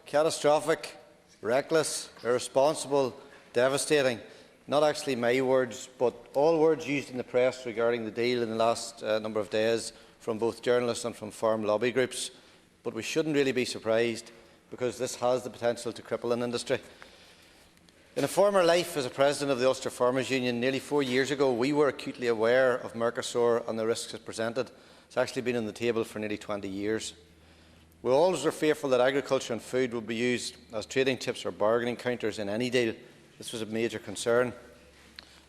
Catastrophic, reckless, irresponsible, devastating. Not actually my words, but all words used in the press regarding the deal in the last number of days from both journalists and from farm lobby groups. But we shouldn't really be surprised, because this has the potential to cripple an industry. In a former life as a president of the Ulster Farmers Union nearly 4 years ago, we were acutely aware of Mercosur and the risks it presented. It's actually been on the table for nearly 20 years. We always were fearful that agriculture and food would be used as trading chips or bargaining counters in any deal. This was a major concern.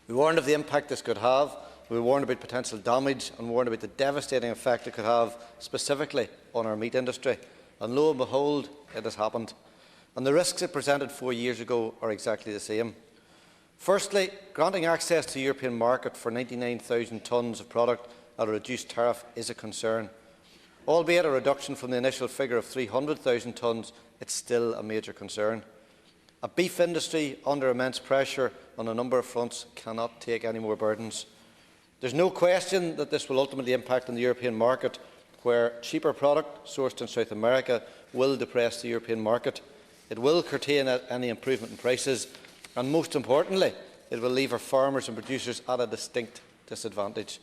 We warned of the impact this could have. We warned about potential damage and warned about the devastating effect it could have specifically on our meat industry. And lo and behold, it has happened. And the risks it presented 4 years ago are exactly the same. Firstly, granting access to the European market for 99,000 tonnes of product at a reduced tariff is a concern. Albeit a reduction from the initial figure of 300,000 tonnes, it's still a major concern. A beef industry under immense pressure on a number of fronts cannot take any more burdens. There is no question that this will ultimately impact on the European market, where cheaper product sourced in South America will depress the European market. It will curtail any improvement in prices, and most importantly, it will leave our farmers and producers at a distinct disadvantage.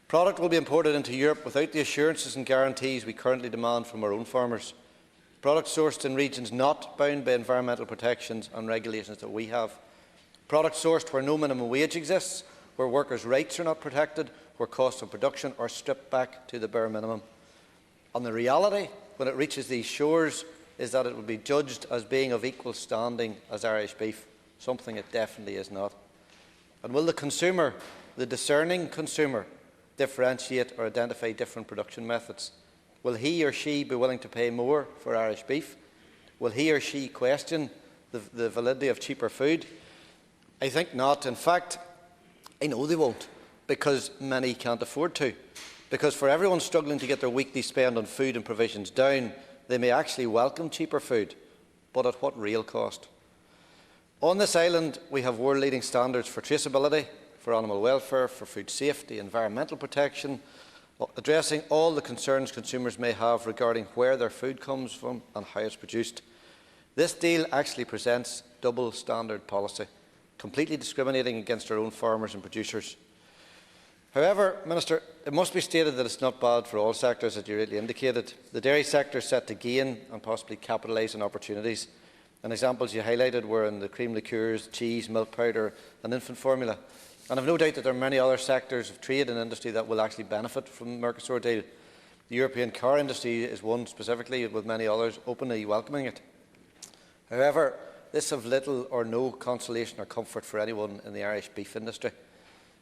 Product will be imported into Europe without the assurances and guarantees we currently demand from our own farmers. Product sourced in regions not bound by environmental protections and regulations that we have. Product sourced where no minimum wage exists, where workers' rights are not protected, where costs of production are stripped back to the bare minimum. And the reality, when it reaches these shores, is that it will be judged as being of equal standing as Irish beef, something it definitely is not. And will the consumer, the discerning consumer, differentiate or identify different production methods? Will he or she be willing to pay more for Irish beef? Will he or she question the validity of cheaper food? I think not. In fact, I know they won't, because many can't afford to. Because for everyone struggling to get their weekly spend on food and provisions down, they may actually welcome cheaper food, but at what real cost? On this island, we have world-leading standards for traceability, for animal welfare, for food safety, environmental protection, addressing all the concerns consumers may have regarding where their food comes from and how it's produced. This deal actually presents double standard policy, completely discriminating against our own farmers and producers. However, Minister, it must be stated that it's not bad for all sectors, as you rightly indicated. The dairy sector is set to gain and possibly capitalise on opportunities. And examples you highlighted were in the cream liqueurs, cheese, milk powder and infant formula. And I have no doubt that there are many other sectors of trade and industry that will actually benefit from the Mercosur deal. The European car industry is one specifically, with many others openly welcoming it. However, this is of little or no consolation or comfort for anyone in the Irish beef industry.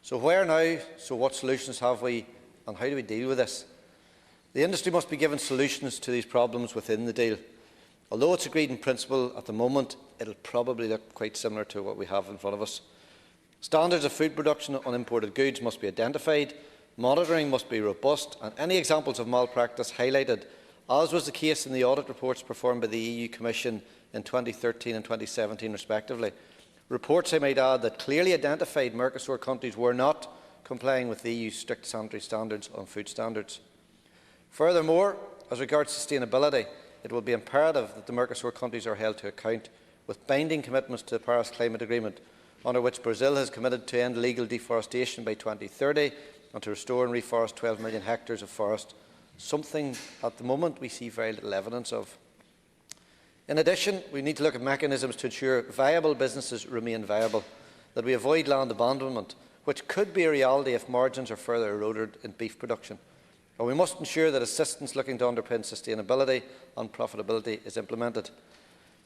So where now? So what solutions have we, and how do we deal with this? The industry must be given solutions to these problems within the deal. Although it's agreed in principle at the moment, it will probably look quite similar to what we have in front of us. Standards of food production on imported goods must be identified, monitoring must be robust, and any examples of malpractice highlighted, as was the case in the audit reports performed by the EU Commission in 2013 and 2017 respectively. Reports, I might add, that clearly identified Mercosur countries were not complying with the EU's strict sanitary standards on food standards. Furthermore, as regards sustainability, it will be imperative that the Mercosur countries are held to account, with binding commitments to the Paris Climate Agreement, under which Brazil has committed to end illegal deforestation by 2030 and to restore and reforest 12 million hectares of forest, something at the moment we see very little evidence of. In addition, we need to look at mechanisms to ensure viable businesses remain viable, that we avoid land abandonment, which could be a reality if margins are further eroded in beef production. And we must ensure that assistance looking to underpin sustainability and profitability is implemented.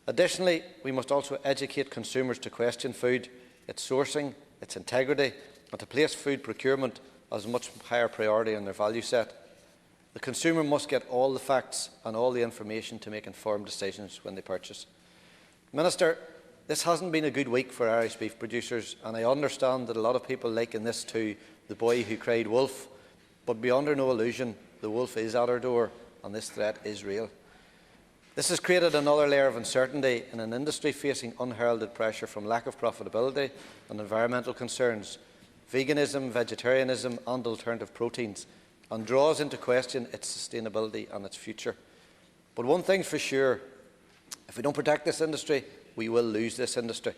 Additionally, we must also educate consumers to question food, its sourcing, its integrity, and to place food procurement as a much higher priority in their value set. The consumer must get all the facts and all the information to make informed decisions when they purchase. Minister, this hasn't been a good week for Irish beef producers, and I understand that a lot of people liken this to the boy who cried wolf, but be under no illusion, the wolf is at our door and this threat is real. This has created another layer of uncertainty in an industry facing unheralded pressure from lack of profitability and environmental concerns, veganism, vegetarianism and alternative proteins, and draws into question its sustainability and its future. But one thing's for sure, If we don't protect this industry, we will lose this industry.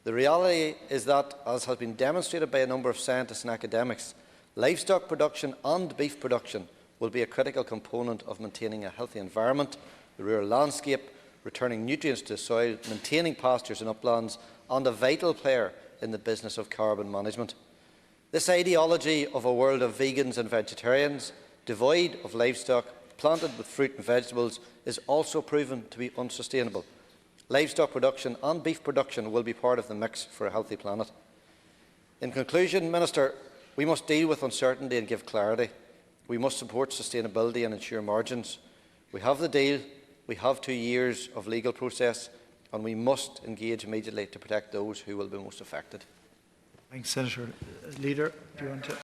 The reality is that, as has been demonstrated by a number of scientists and academics, livestock production and beef production will be a critical component of maintaining a healthy environment, the rural landscape, returning nutrients to soil, maintaining pastures and uplands, and a vital player in the business of carbon management. This ideology of a world of vegans and vegetarians, devoid of livestock, planted with fruit and vegetables, is also proven to be unsustainable. Livestock production and beef production will be part of the mix for a healthy planet. In conclusion, Minister, we must deal with uncertainty and give clarity. We must support sustainability and ensure margins. We have the deal, we have 2 years of legal process, and we must engage immediately to protect those who will be most affected. Thanks, Senator. Leader, do you want to?